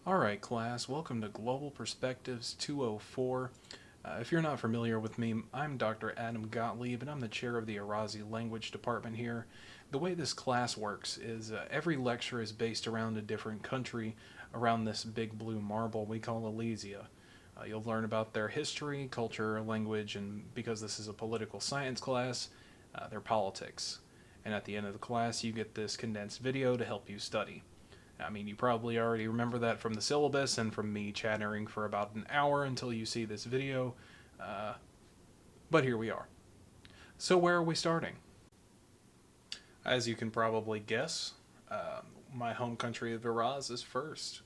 Alright, class, welcome to Global Perspectives 204. If you're not familiar with me, I'm Dr. Adam Gottlieb, and I'm the chair of the Irazi Language Department here. The way this class works is every lecture is based around a different country around this big blue marble we call Elysia. You'll learn about their history, culture, language, and because this is a political science class, their politics. And at the end of the class, you get this condensed video to help you study. I mean, you probably already remember that from the syllabus and from me chattering for about an hour until you see this video, uh, but here we are. So, where are we starting? As you can probably guess, my home country of Iraz is first.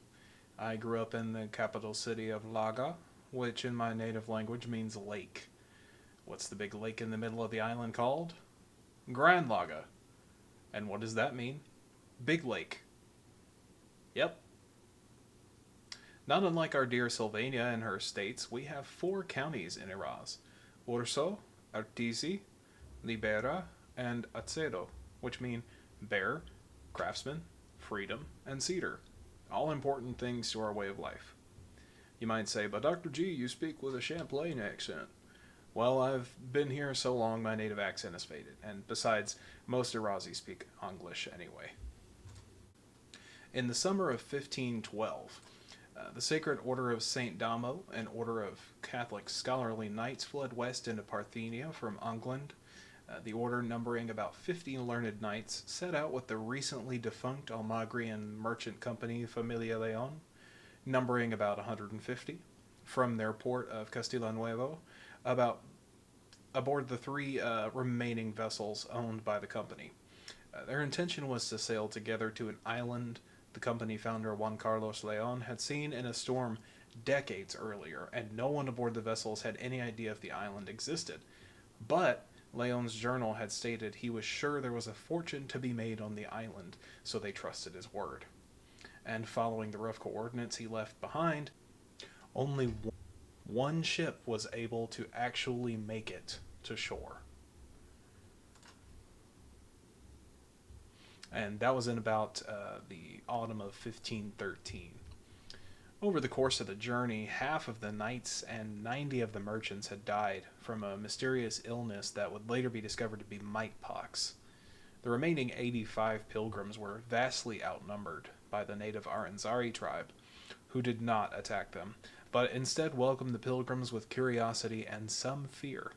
I grew up in the capital city of Laga, which in my native language means lake. What's the big lake in the middle of the island called? Grand Laga. And what does that mean? Big lake. Yep. Not unlike our dear Sylvania and her states, we have four counties in Iraz: Urso, Artisi, Libera, and Acedo, which mean bear, craftsman, freedom, and cedar. All important things to our way of life. You might say, but Dr. G, you speak with a Champlain accent. Well, I've been here so long my native accent has faded, and besides, most Irazi speak English anyway. In the summer of 1512, the Sacred Order of St. Damo, an order of Catholic scholarly knights, fled west into Parthenia from England. The order, numbering about 50 learned knights, set out with the recently defunct Almagrian merchant company Familia Leon, numbering about 150, from their port of Castillanuevo, about aboard the three remaining vessels owned by the company. Their intention was to sail together to an island the company founder Juan Carlos Leon had seen in a storm decades earlier, and no one aboard the vessels had any idea if the island existed. But Leon's journal had stated he was sure there was a fortune to be made on the island, so they trusted his word. And following the rough coordinates he left behind, only one ship was able to actually make it to shore. And that was in about the autumn of 1513. Over the course of the journey, half of the knights and 90 of the merchants had died from a mysterious illness that would later be discovered to be mite-pox. The remaining 85 pilgrims were vastly outnumbered by the native Aranzari tribe, who did not attack them, but instead welcomed the pilgrims with curiosity and some fear.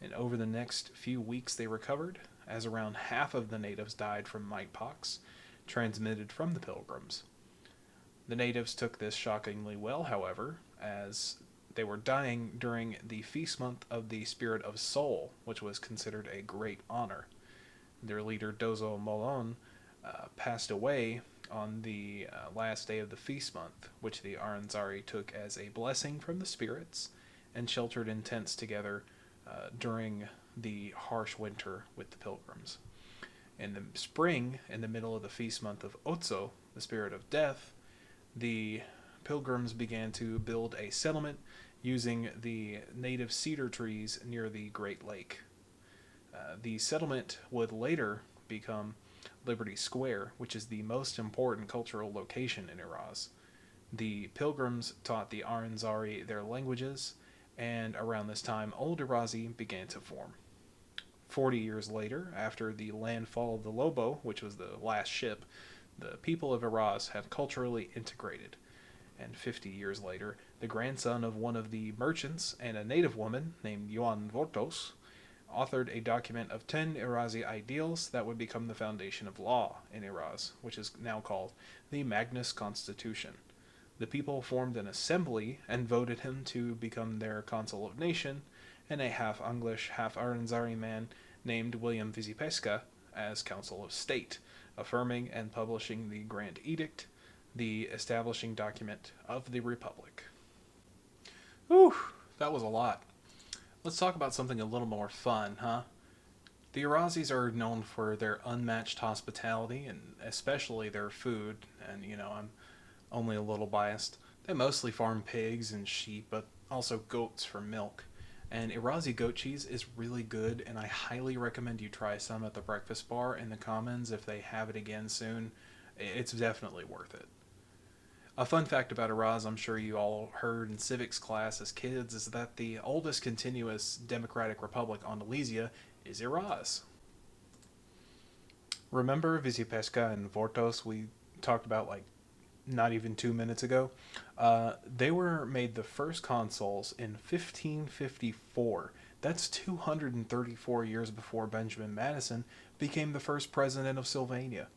And over the next few weeks they recovered, as around half of the natives died from mite-pox, transmitted from the pilgrims. The natives took this shockingly well, however, as they were dying during the feast month of the Spirit of Soul, which was considered a great honor. Their leader, Dozo Molon, passed away on the last day of the feast month, which the Aranzari took as a blessing from the spirits and sheltered in tents together during the harsh winter with the pilgrims. In the spring, in the middle of the feast month of Otso, the spirit of death, the pilgrims began to build a settlement using the native cedar trees near the Great Lake. The settlement would later become Liberty Square, which is the most important cultural location in Iraz. The pilgrims taught the Aranzari their languages, and around this time, Old Irazi began to form. 40 years later, after the landfall of the Lobo, which was the last ship, the people of Iraz had culturally integrated. And 50 years later, the grandson of one of the merchants and a native woman named Ioan Vortos authored a document of 10 Irazi ideals that would become the foundation of law in Iraz, which is now called the Magnus Constitution. The people formed an assembly and voted him to become their consul of nation, and a half English, half Aranzari man named William Visipesca as council of state, affirming and publishing the Grand Edict, the establishing document of the Republic. Whew, that was a lot. Let's talk about something a little more fun, huh? The Irazis are known for their unmatched hospitality and especially their food, and I'm only a little biased. They mostly farm pigs and sheep, but also goats for milk. And Irazi goat cheese is really good, and I highly recommend you try some at the breakfast bar in the Commons if they have it again soon. It's definitely worth it. A fun fact about Iraz, I'm sure you all heard in civics class as kids, is that the oldest continuous democratic republic on Alesia is Iraz. Remember Visipesca and Vortos we talked about like not even 2 minutes ago? They were made the first consuls in 1554. That's 234 years before Benjamin Madison became the first president of Sylvania.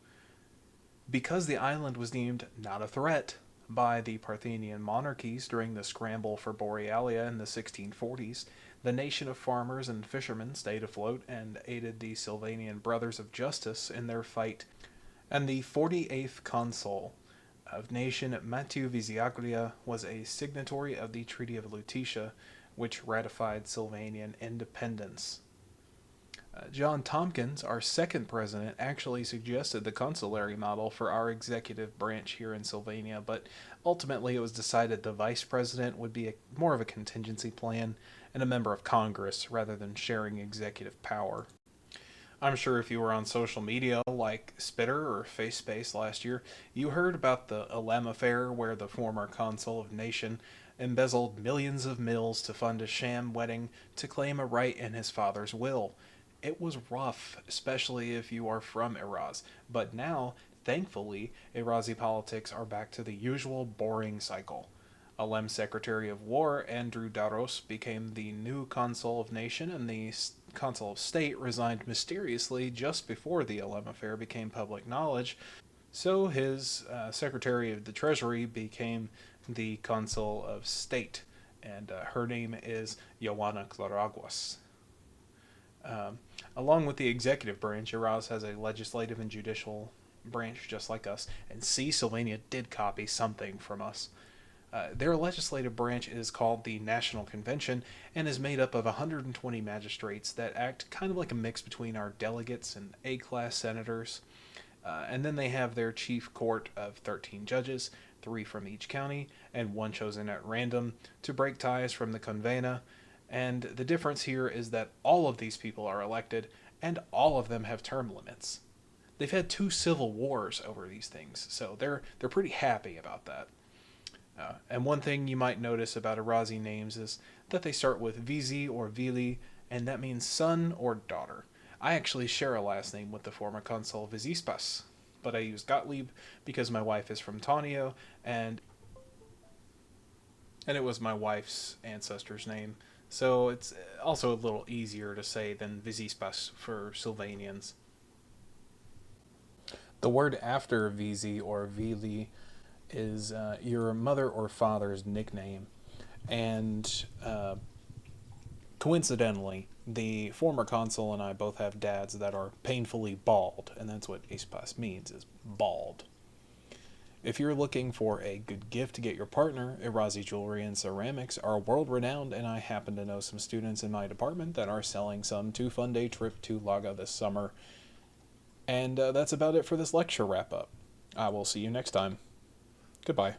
Because the island was deemed not a threat by the Parthenian monarchies during the scramble for Borealia in the 1640s, the nation of farmers and fishermen stayed afloat and aided the Sylvanian Brothers of Justice in their fight. And the 48th consul of nation, Matthew Visiaglia, was a signatory of the Treaty of Lutetia, which ratified Sylvanian independence. John Tompkins, our second president, actually suggested the consulary model for our executive branch here in Sylvania, but ultimately it was decided the vice president would be more of a contingency plan and a member of Congress rather than sharing executive power. I'm sure if you were on social media like Spitter or FaceSpace last year, you heard about the Alem affair where the former consul of nation embezzled millions of mills to fund a sham wedding to claim a right in his father's will. It was rough, especially if you are from Iraz, but now, thankfully, Irazi politics are back to the usual boring cycle. Alem Secretary of War Andrew Daros became the new consul of nation, and the consul of state resigned mysteriously just before the Alem affair became public knowledge. So his Secretary of the Treasury became the consul of state, and her name is Joanna Claraguas. Along with the executive branch, Iraz has a legislative and judicial branch just like us, and see, Sylvania did copy something from us. Their legislative branch is called the National Convention and is made up of 120 magistrates that act kind of like a mix between our delegates and A-class senators. And then they have their chief court of 13 judges, 3 from each county, and 1 chosen at random to break ties from the Convena. And the difference here is that all of these people are elected, and all of them have term limits. They've had 2 civil wars over these things, so they're pretty happy about that. And one thing you might notice about Irazi names is that they start with Vizi or Vili, and that means son or daughter. I actually share a last name with the former consul Vizispas, but I use Gottlieb because my wife is from Tonio, and it was my wife's ancestor's name. So it's also a little easier to say than Vizispas for Sylvanians. The word after Vizi or Vili is your mother or father's nickname. And coincidentally, the former consul and I both have dads that are painfully bald, and that's what Espas means, is bald. If you're looking for a good gift to get your partner, Irazi Jewelry and Ceramics are world renowned, and I happen to know some students in my department that are selling some to Fun Day trip to Laga this summer. And that's about it for this lecture wrap up. I will see you next time. Goodbye.